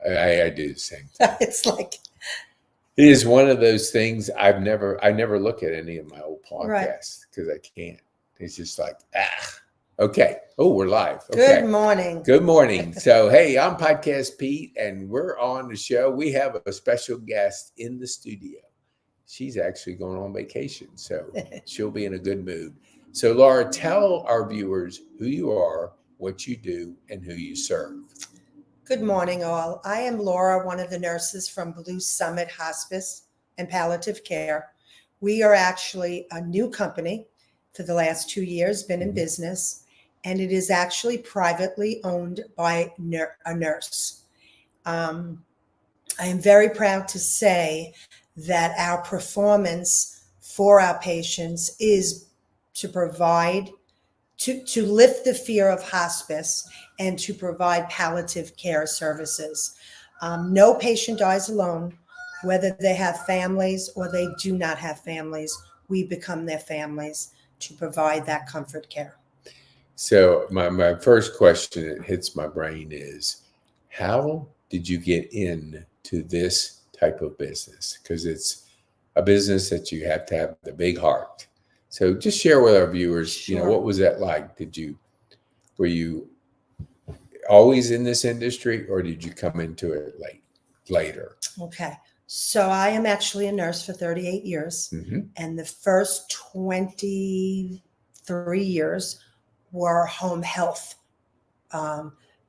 I do the same thing. It's like, it is one of those things I never look at any of my old podcasts because I can't. It's just like, okay. Oh, we're live. Okay. Good morning. Good morning. So, hey, I'm Podcast Pete, and we're on the show. We have a special guest in the studio. She's actually going on vacation, so she'll be in a good mood. So, Laura, tell our viewers who you are, what you do, and who you serve. Good morning, all. I am Laura, one of the nurses from Blue Summit Hospice and Palliative Care. We are actually a new company for the last 2 years, been in business, and it is actually privately owned by a nurse. I am very proud to say that our performance for our patients is to provide, to lift the fear of hospice and to provide palliative care services. No patient dies alone, whether they have families or they do not have families. We become their families to provide that comfort care. So my first question that hits my brain is, how did you get into this type of business? Because it's a business that you have to have the big heart. So just share with our viewers, Sure. what was that like? Were you always in this industry, or did you come into it later? Okay. So I am actually a nurse for 38 years, and the first 23 years were home health,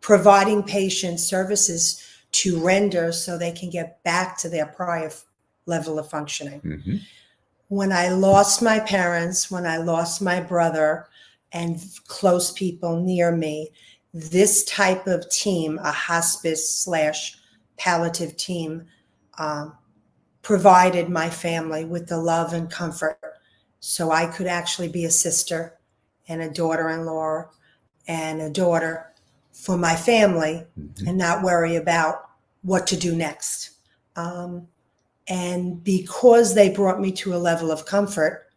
providing patients services to render so they can get back to their prior level of functioning. When I lost my parents, when I lost my brother and close people near me, this type of team, a hospice/palliative team, provided my family with the love and comfort so I could actually be a sister and a daughter-in-law and a daughter for my family and not worry about what to do next. And because they brought me to a level of comfort,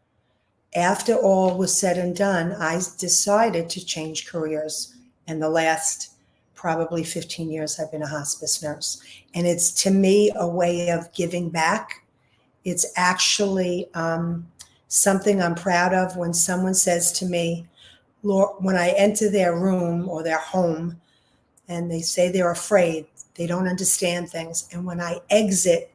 after all was said and done, I decided to change careers. And the last probably 15 years, I've been a hospice nurse. And it's, to me, a way of giving back. It's actually something I'm proud of when someone says to me, when I enter their room or their home, and they say they're afraid, they don't understand things. And when I exit,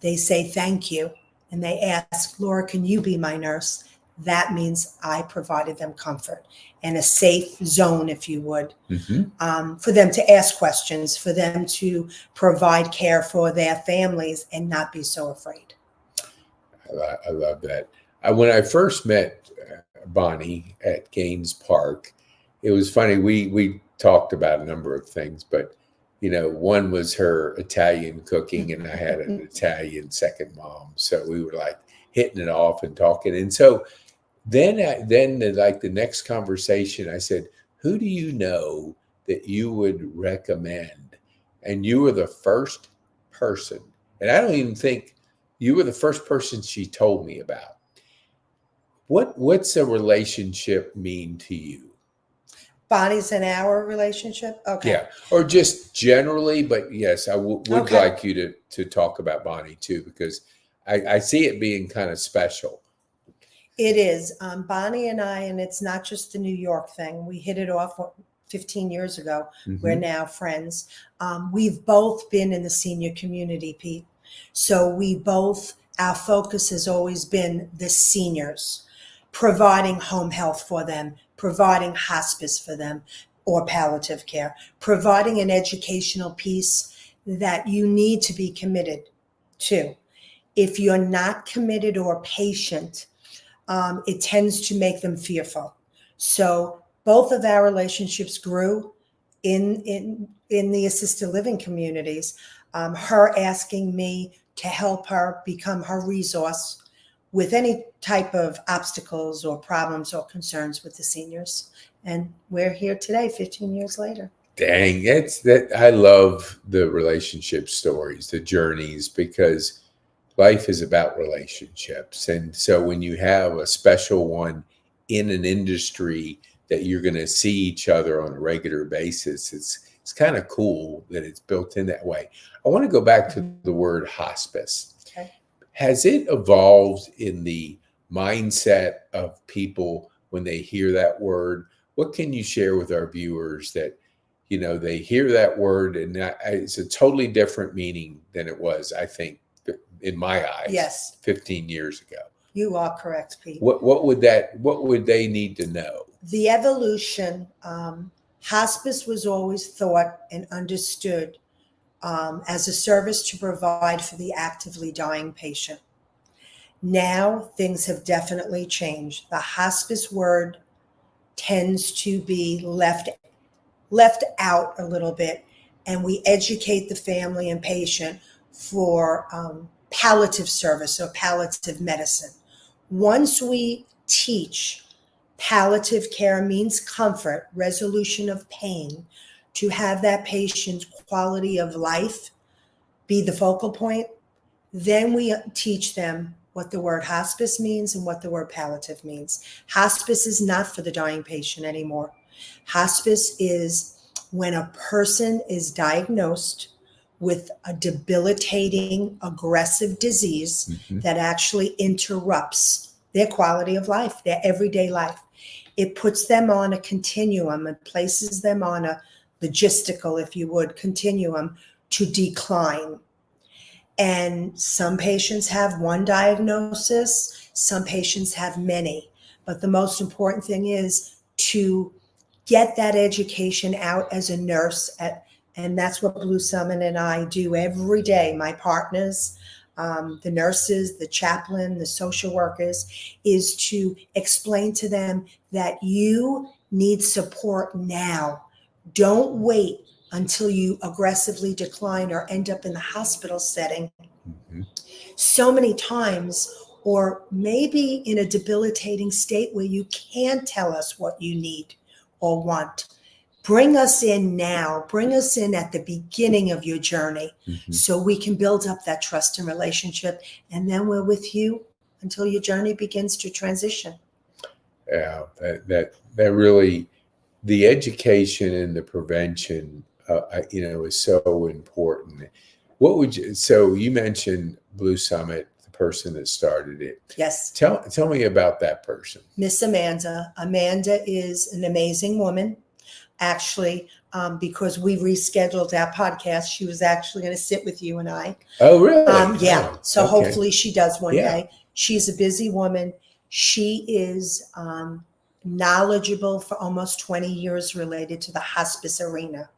they say thank you, and they ask, Laura, can you be my nurse? That means I provided them comfort and a safe zone, if you would, for them to ask questions, for them to provide care for their families and not be so afraid. I love that. When I first met Bonnie at Gaines Park, it was funny. We talked about a number of things, but one was her Italian cooking, and I had an Italian second mom. So we were like hitting it off and talking. And so then the next conversation, I said, who do you know that you would recommend? And you were the first person. And I don't even think you were the first person she told me about. What's a relationship mean to you? Bonnie's and our relationship? Okay. Yeah, or just generally, but yes, I would like you to talk about Bonnie too, because I see it being kind of special. It is. Bonnie and I, and it's not just the New York thing. We hit it off 15 years ago. We're now friends. We've both been in the senior community, Pete. So our focus has always been the seniors, providing home health for them, providing hospice for them, or palliative care, providing an educational piece that you need to be committed to. If you're not committed or patient, it tends to make them fearful. So both of our relationships grew in the assisted living communities. Her asking me to help her become her resource with any type of obstacles or problems or concerns with the seniors. And we're here today, 15 years later. Dang, I love the relationship stories, the journeys, because life is about relationships. And so when you have a special one in an industry that you're going to see each other on a regular basis, it's it's kind of cool that it's built in that way. I want to go back to the word hospice. Okay. Has it evolved in the mindset of people when they hear that word? What can you share with our viewers that, they hear that word and it's a totally different meaning than it was, I think, in my eyes, Yes. 15 years ago. You are correct, Pete. What would they need to know? The evolution, hospice was always thought and understood as a service to provide for the actively dying patient. Now things have definitely changed. The hospice word tends to be left out a little bit, and we educate the family and patient for palliative service or palliative medicine. Once we teach palliative care means comfort, resolution of pain, to have that patient's quality of life be the focal point, then we teach them what the word hospice means and what the word palliative means. Hospice is not for the dying patient anymore. Hospice is when a person is diagnosed with a debilitating, aggressive disease that actually interrupts their quality of life, their everyday life. It puts them on a continuum and places them on a logistical, if you would, continuum to decline. And some patients have one diagnosis, some patients have many. But the most important thing is to get that education out as a nurse, and that's what Blue Summit and I do every day. My partners, the nurses, the chaplain, the social workers, is to explain to them that you need support now. Don't wait until you aggressively decline or end up in the hospital setting so many times, or maybe in a debilitating state where you can't tell us what you need or want. Bring us in now. Bring us in at the beginning of your journey so we can build up that trust and relationship, and then we're with you until your journey begins to transition. Yeah, that really, the education and the prevention, is so important. So you mentioned Blue Summit, the person that started it. Yes. Tell me about that person. Miss Amanda. Amanda is an amazing woman. Actually, because we rescheduled our podcast, she was actually going to sit with you and I. Oh, really? Yeah. Oh, so okay. hopefully she does one day. She's a busy woman. She is knowledgeable for almost 20 years related to the hospice arena.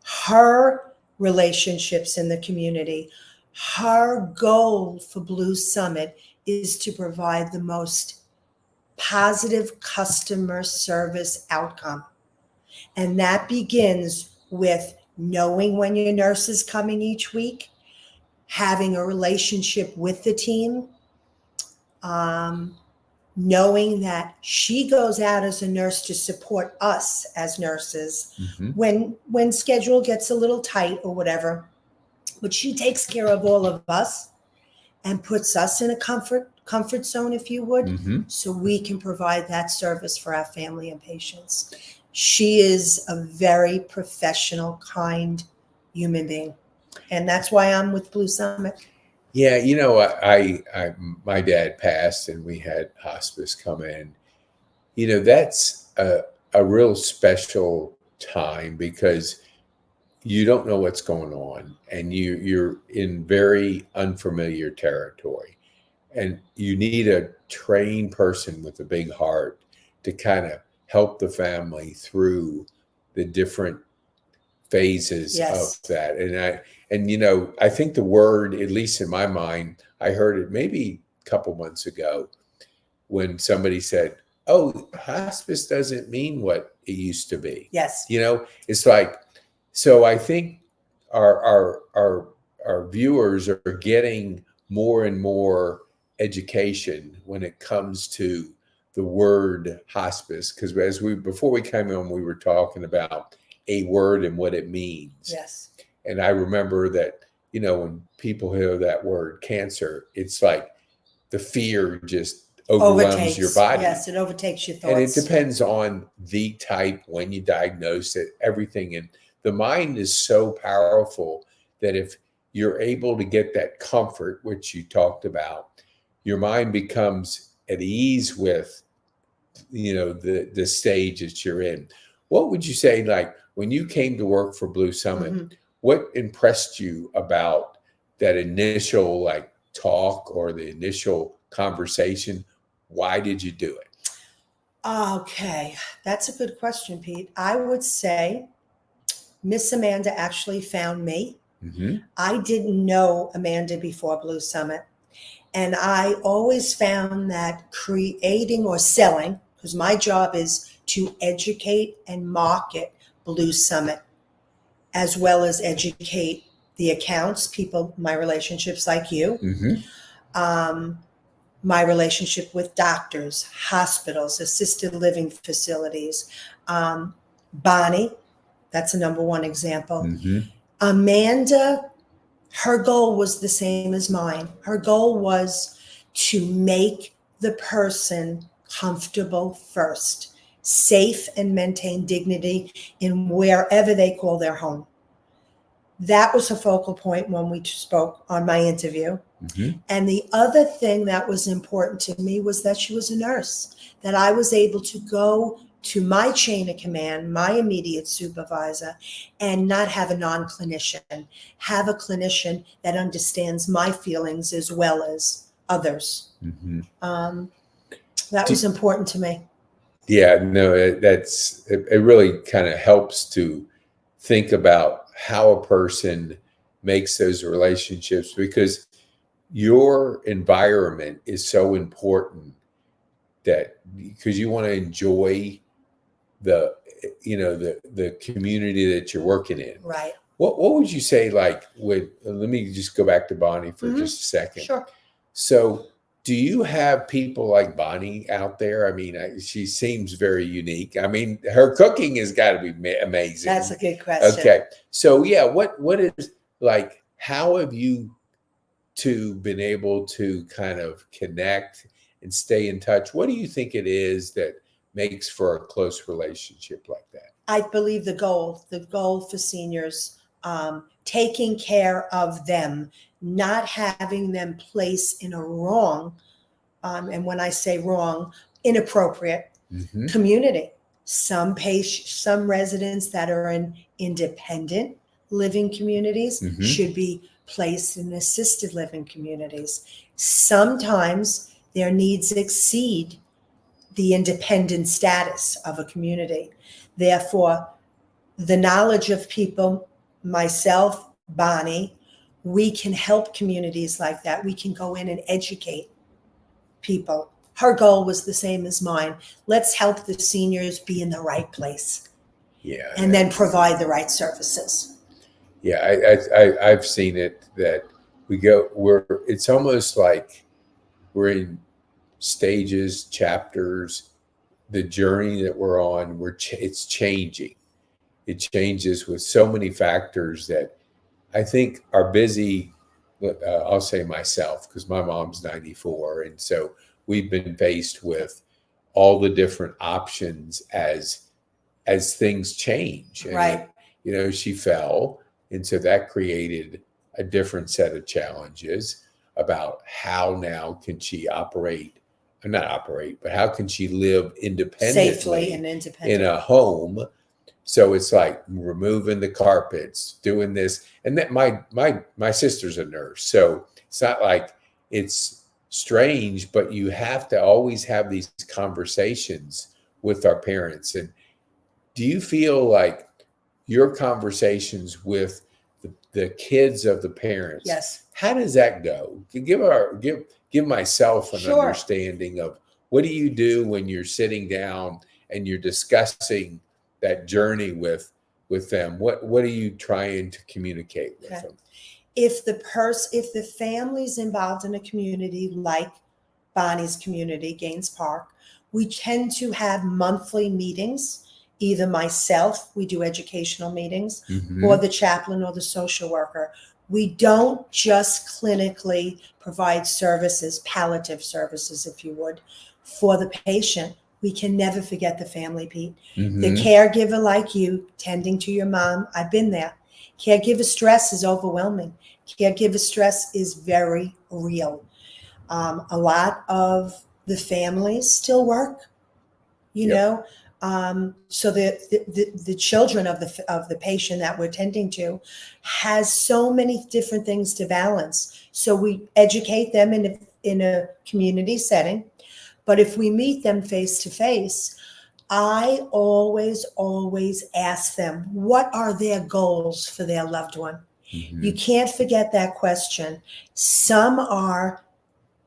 Her relationships in the community, her goal for Blue Summit is to provide the most positive customer service outcome. And that begins with knowing when your nurse is coming each week, having a relationship with the team, knowing that she goes out as a nurse to support us as nurses when schedule gets a little tight or whatever. But she takes care of all of us and puts us in a comfort zone, if you would, so we can provide that service for our family and patients. She is a very professional, kind human being. And that's why I'm with Blue Summit. Yeah, my dad passed and we had hospice come in. That's a real special time because you don't know what's going on and you're in very unfamiliar territory. And you need a trained person with a big heart to kind of help the family through the different phases of that. And I think the word, at least in my mind, I heard it maybe a couple months ago when somebody said, "Oh, hospice doesn't mean what it used to be." Yes. It's like, so I think our viewers are getting more and more education when it comes to the word hospice, because before we came on, we were talking about a word and what it means. Yes. And I remember that, when people hear that word cancer, it's like the fear just overwhelms your body. Yes, it overtakes your thoughts. And it depends on the type, when you diagnose it, everything. And the mind is so powerful that if you're able to get that comfort, which you talked about, your mind becomes at ease with, the stage that you're in. What would you say, like when you came to work for Blue Summit, what impressed you about that initial like talk or the initial conversation? Why did you do it? Okay, that's a good question, Pete. I would say Miss Amanda actually found me. I didn't know Amanda before Blue Summit. And I always found that creating or selling, because my job is to educate and market Blue Summit, as well as educate the accounts, people, my relationships like you, my relationship with doctors, hospitals, assisted living facilities. Bonnie, that's a number one example. Amanda, her goal was the same as mine. Her goal was to make the person comfortable first, safe, and maintain dignity in wherever they call their home. That was a focal point when we spoke on my interview. And the other thing that was important to me was that she was a nurse, that I was able to go to my chain of command, my immediate supervisor, and not have a non-clinician, have a clinician that understands my feelings as well as others. That was important to me. Yeah, no, it really kind of helps to think about how a person makes those relationships, because your environment is so important, that because you want to enjoy the community that you're working in. Right. What would you say, like, let me just go back to Bonnie for just a second. Sure. So do you have people like Bonnie out there? I mean, she seems very unique. I mean, her cooking has got to be amazing. That's a good question. Okay. So yeah, what is, like, how have you two been able to kind of connect and stay in touch? What do you think it is that makes for a close relationship like that? I believe the goal for seniors, taking care of them, not having them placed in a wrong, and when I say wrong, inappropriate community. Some residents that are in independent living communities should be placed in assisted living communities. Sometimes their needs exceed the independent status of a community. Therefore, the knowledge of people, myself, Bonnie, we can help communities like that. We can go in and educate people. Her goal was the same as mine. Let's help the seniors be in the right place. Yeah. And then provide the right services. Yeah, I've seen it, that it's almost like we're in stages, chapters, the journey that we're on, it's changing. It changes with so many factors that I think are busy. I'll say myself, because my mom's 94. And so we've been faced with all the different options as things change. And right. She fell. And so that created a different set of challenges about how now can she not operate, but how can she live independently, safely and independently in a home. So it's like removing the carpets, doing this. And that my sister's a nurse. So it's not like it's strange, but you have to always have these conversations with our parents. And do you feel like your conversations with the kids of the parents, yes, how does that go? Give myself an understanding of, what do you do when you're sitting down and you're discussing that journey with them? What are you trying to communicate with them? If the family's involved in a community like Bonnie's community, Gaines Park, we tend to have monthly meetings. Either myself, we do educational meetings, or the chaplain or the social worker. We don't just clinically provide services, palliative services, if you would, for the patient. We can never forget the family, Pete. Mm-hmm. The caregiver like you, tending to your mom, I've been there. Caregiver stress is overwhelming. Caregiver stress is very real. A lot of the families still work, you Yep. know. So the children of the patient that we're tending to has so many different things to balance. So we educate them in a community setting, but if we meet them face to face, I always ask them, what are their goals for their loved one? Mm-hmm. You can't forget that question. Some are,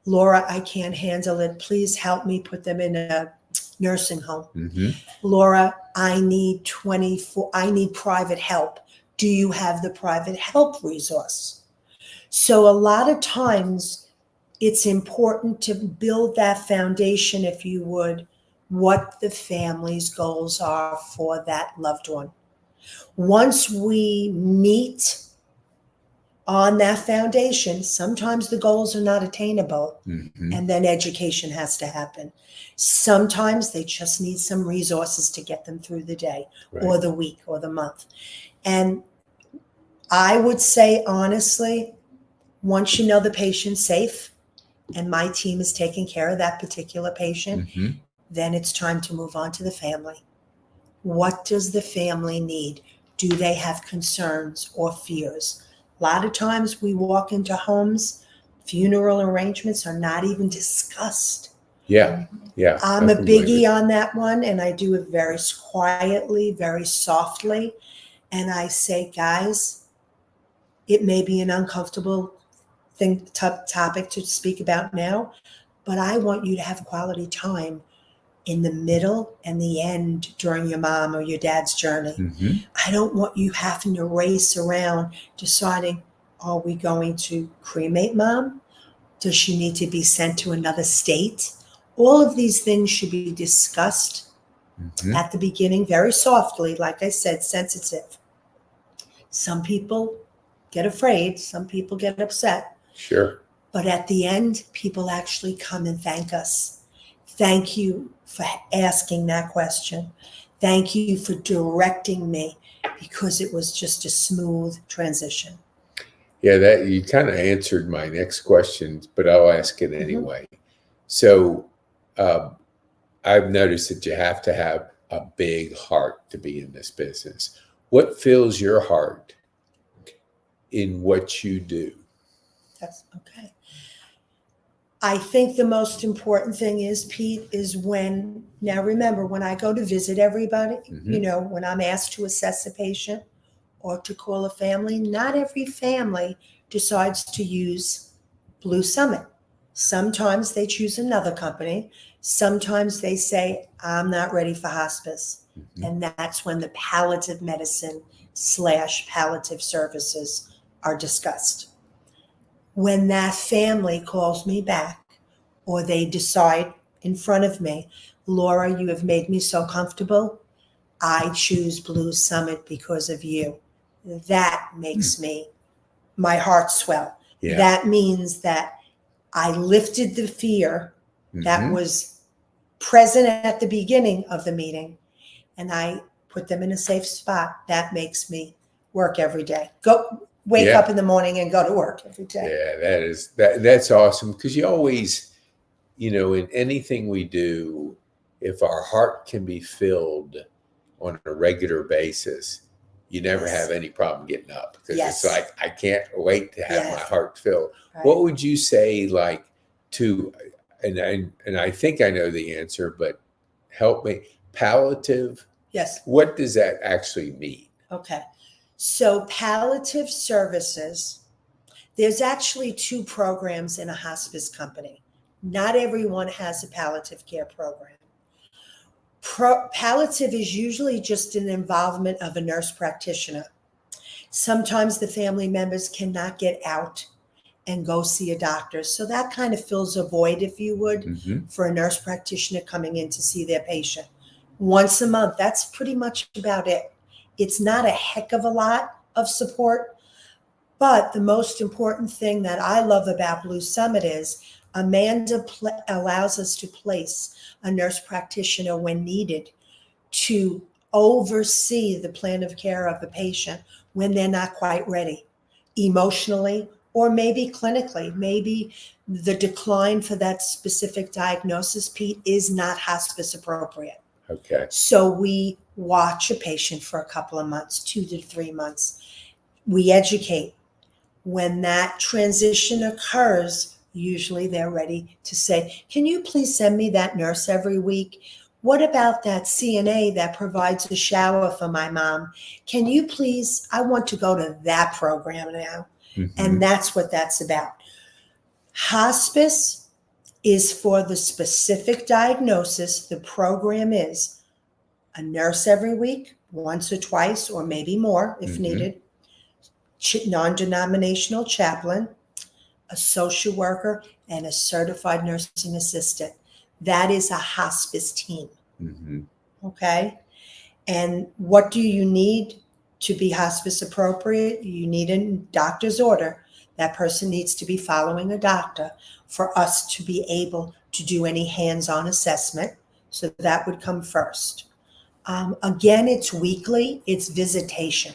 Laura, I can't handle it. Please help me put them in a nursing home. Mm-hmm. Laura, I need private help. Do you have the private help resource? So a lot of times it's important to build that foundation, if you would, what the family's goals are for that loved one. Once we meet on that foundation, sometimes the goals are not attainable, Mm-hmm. and then education has to happen. Sometimes they just need some resources to get them through the day, Right. or the week or the month. And I would say, honestly, once you know the patient's safe and my team is taking care of that particular patient, Mm-hmm. then it's time to move on to the family. What does the family need? Do they have concerns or fears? A lot of times we walk into homes, funeral arrangements are not even discussed. Yeah. Yeah. I'm a Completely. biggie on that one, and I do it very quietly, very softly. And I say, guys, it may be an uncomfortable topic to speak about now, but I want you to have quality time in the middle and the end during your mom or your dad's journey. Mm-hmm. I don't want you having to race around deciding, are we going to cremate mom? Does she need to be sent to another state? All of these things should be discussed Mm-hmm. at the beginning, very softly, like I said, sensitive. Some people get afraid, some people get upset, Sure. but at the end, people actually come and thank us. Thank you for asking that question. Thank you for directing me, because it was just a smooth transition. Yeah, that you kind of answered my next question, but I'll ask it anyway. So I've noticed that you have to have a big heart to be in this business. What fills your heart in what you do? That's okay. I think the most important thing is, Pete, is now remember, when I go to visit everybody, Mm-hmm. when I'm asked to assess a patient or to call a family, not every family decides to use Blue Summit. Sometimes they choose another company. Sometimes they say, I'm not ready for hospice. Mm-hmm. And that's when the palliative medicine / palliative services are discussed. When that family calls me back, or they decide in front of me, Laura, you have made me so comfortable, I choose Blue Summit because of you. That makes my heart swell. Yeah. That means that I lifted the fear that Mm-hmm. was present at the beginning of the meeting, and I put them in a safe spot. That makes me work every day. Wake Yeah. up in the morning and go to work every day. Yeah, that's awesome, because you always, in anything we do, if our heart can be filled on a regular basis, you never Yes. have any problem getting up, because Yes. it's like, I can't wait to have my Yes. heart filled. Right. What would you say, like, and I think I know the answer, but help me, palliative, Yes. what does that actually mean? Okay. So palliative services, there's actually 2 programs in a hospice company. Not everyone has a palliative care program. Palliative is usually just an involvement of a nurse practitioner. Sometimes the family members cannot get out and go see a doctor. So that kind of fills a void, if you would, Mm-hmm. for a nurse practitioner coming in to see their patient. Once a month, that's pretty much about it. It's not a heck of a lot of support, but the most important thing that I love about Blue Summit is Amanda allows us to place a nurse practitioner when needed to oversee the plan of care of a patient when they're not quite ready, emotionally or maybe clinically. Maybe the decline for that specific diagnosis, Pete, is not hospice appropriate. Okay. So we watch a patient for a couple of months, 2 to 3 months. We educate. When that transition occurs, usually they're ready to say, can you please send me that nurse every week? What about that CNA that provides a shower for my mom? Can you please, I want to go to that program now. And that's what that's about. Hospice is for the specific diagnosis. The program is a nurse every week, once or twice, or maybe more if needed, non-denominational chaplain, a social worker, and a certified nursing assistant. That is a hospice team. Okay? And what do you need to be hospice appropriate? You need a doctor's order. That person needs to be following a doctor for us to be able to do any hands-on assessment. So that would come first. Again, it's weekly, it's visitation.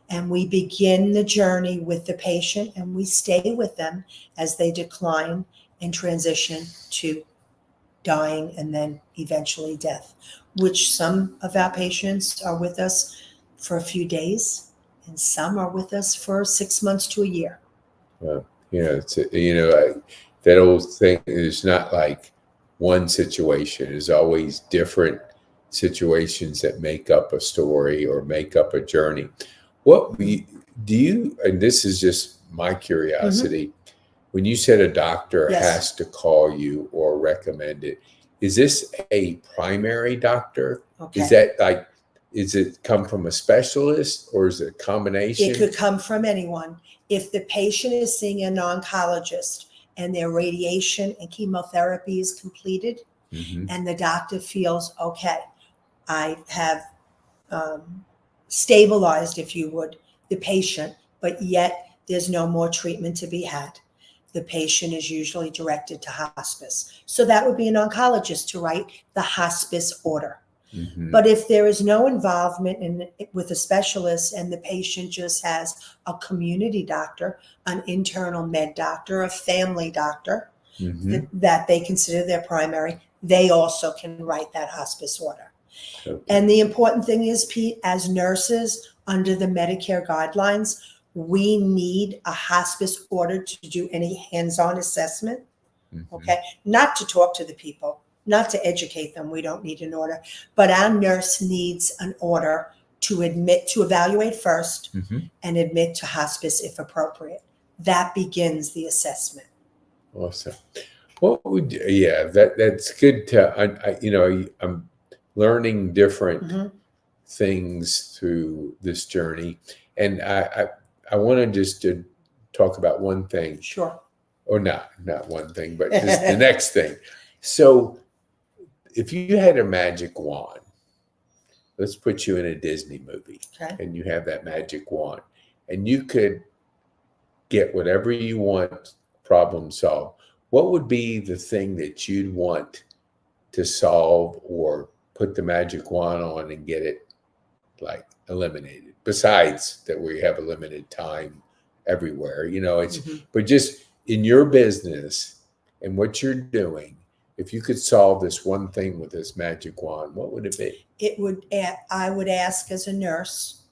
And we begin the journey with the patient and we stay with them as they decline and transition to dying and then eventually death, which some of our patients are with us for a few days and some are with us for 6 months to a year. Well, that old thing is not like one situation. There's always different situations that make up a story or make up a journey. What do you, and this is just my curiosity, when you said a doctor has to call you or recommend it, is this a primary doctor? Okay. Is that like, is it come from a specialist or is it a combination? It could come from anyone. If the patient is seeing an oncologist and their radiation and chemotherapy is completed and the doctor feels, okay, I have stabilized, if you would, the patient, but yet there's no more treatment to be had. The patient is usually directed to hospice. So that would be an oncologist to write the hospice order. But if there is no involvement with a specialist and the patient just has a community doctor, an internal med doctor, a family doctor that they consider their primary, they also can write that hospice order. And the important thing is, Pete, as nurses under the Medicare guidelines, we need a hospice order to do any hands-on assessment, okay? Not to talk to the people, not to educate them. We don't need an order, but our nurse needs an order to evaluate first and admit to hospice if appropriate. That begins the assessment. Awesome. What would, that's good to, I'm learning different things through this journey. And I want to just to talk about one thing. Sure. Or not one thing, but just the next thing. So if you had a magic wand, let's put you in a Disney movie, and you have that magic wand, and you could get whatever you want, problem solved. What would be the thing that you'd want to solve or put the magic wand on and get it like eliminated? Besides that, we have a limited time everywhere, it's but just in your business and what you're doing, if you could solve this one thing with this magic wand, what would it be? I would ask as a nurse,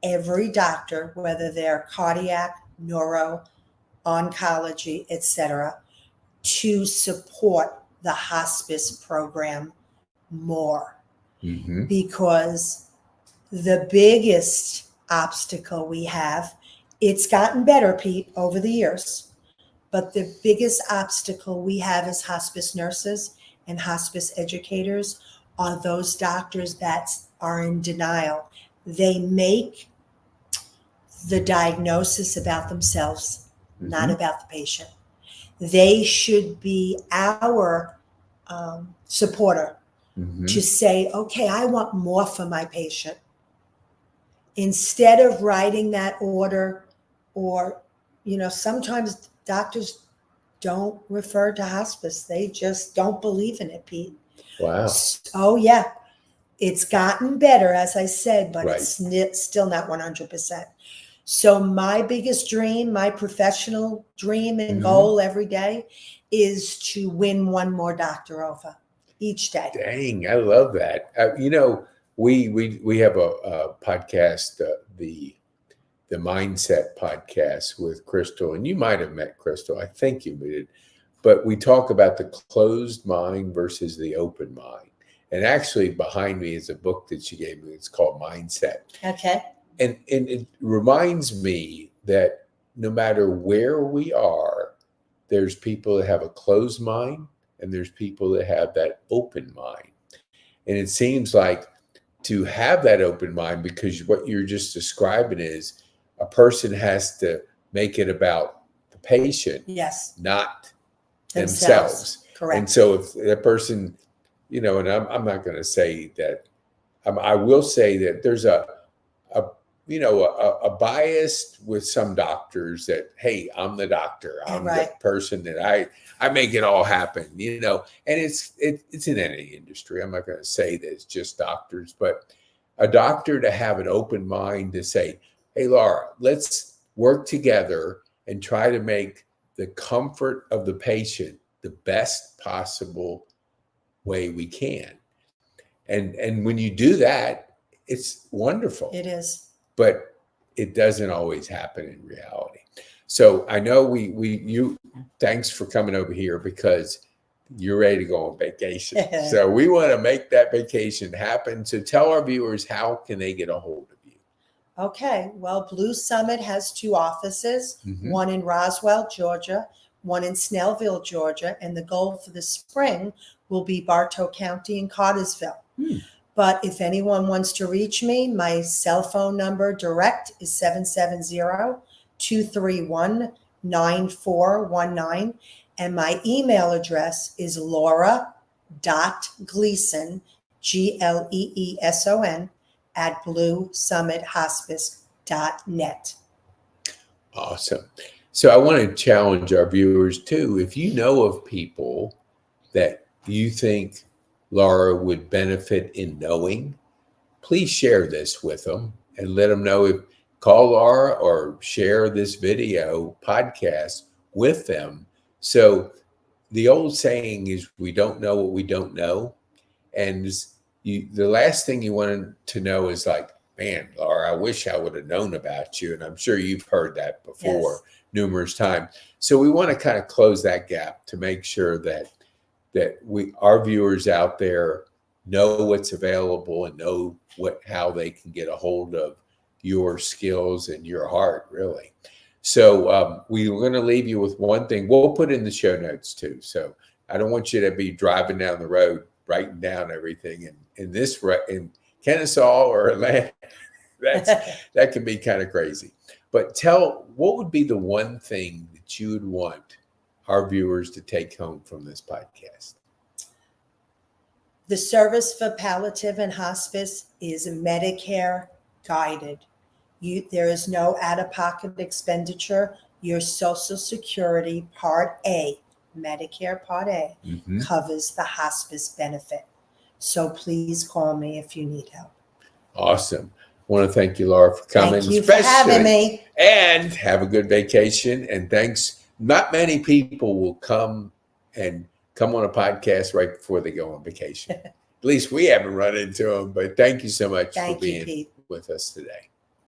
every doctor, whether they're cardiac, neuro, oncology, etc., to support the hospice program more. Because the biggest obstacle we have, it's gotten better, Pete, over the years, but the biggest obstacle we have as hospice nurses and hospice educators are those doctors that are in denial. They make the diagnosis about themselves, not about the patient. They should be our supporter to say, okay, I want more for my patient. Instead of writing that order, or, sometimes doctors don't refer to hospice. They just don't believe in it, Pete. Wow. Oh, yeah. It's gotten better, as I said, but Right. it's still not 100%. So my biggest dream, my professional dream and goal every day is to win one more doctor over each day. Dang, I love that. We have a podcast, the Mindset podcast with Crystal, and you might have met Crystal. I think you did, but we talk about the closed mind versus the open mind. And actually, behind me is a book that she gave me. It's called Mindset. Okay. And it reminds me that no matter where we are, there's people that have a closed mind and there's people that have that open mind. And it seems like to have that open mind, because what you're just describing is a person has to make it about the patient, Yes. not themselves. Correct. And so if that person, and I'm not going to say that, I will say that there's a bias with some doctors that, hey, I'm the doctor. I'm the person that I make it all happen, and it's in any industry. I'm not going to say that it's just doctors, but a doctor to have an open mind to say, hey, Laura, let's work together and try to make the comfort of the patient the best possible way we can. And when you do that, it's wonderful. It is. But it doesn't always happen in reality. So I know you thanks for coming over here because you're ready to go on vacation. So we want to make that vacation happen. So tell our viewers, how can they get a hold of you? Okay. Well, Blue Summit has 2 offices, one in Roswell, Georgia, one in Snellville, Georgia, and the goal for the spring will be Bartow County and Cartersville. But if anyone wants to reach me, my cell phone number direct is 770-231-9419. And my email address is laura.gleeson, Gleeson, at bluesummithospice.net. Awesome. So I want to challenge our viewers too. If you know of people that you think Laura would benefit in knowing, please share this with them and let them know. Call Laura or share this video podcast with them. So the old saying is, we don't know what we don't know. And the last thing you want to know is like, man, Laura, I wish I would have known about you. And I'm sure you've heard that before numerous times. So we want to kind of close that gap to make sure that our viewers out there know what's available and know how they can get a hold of your skills and your heart, really. So we're going to leave you with one thing. We'll put in the show notes too. So I don't want you to be driving down the road writing down everything in Kennesaw or Atlanta. That can be kind of crazy. But what would be the one thing that you would want our viewers to take home from this podcast? The service for palliative and hospice is Medicare guided. There is no out-of-pocket expenditure. Your Social Security Part A, Medicare Part A, covers the hospice benefit. So please call me if you need help. Awesome. I want to thank you, Laura, for coming. Thank you for having me. And have a good vacation. And thanks. Not many people will come on a podcast right before they go on vacation. At least we haven't run into them. But thank you so much for being with us today.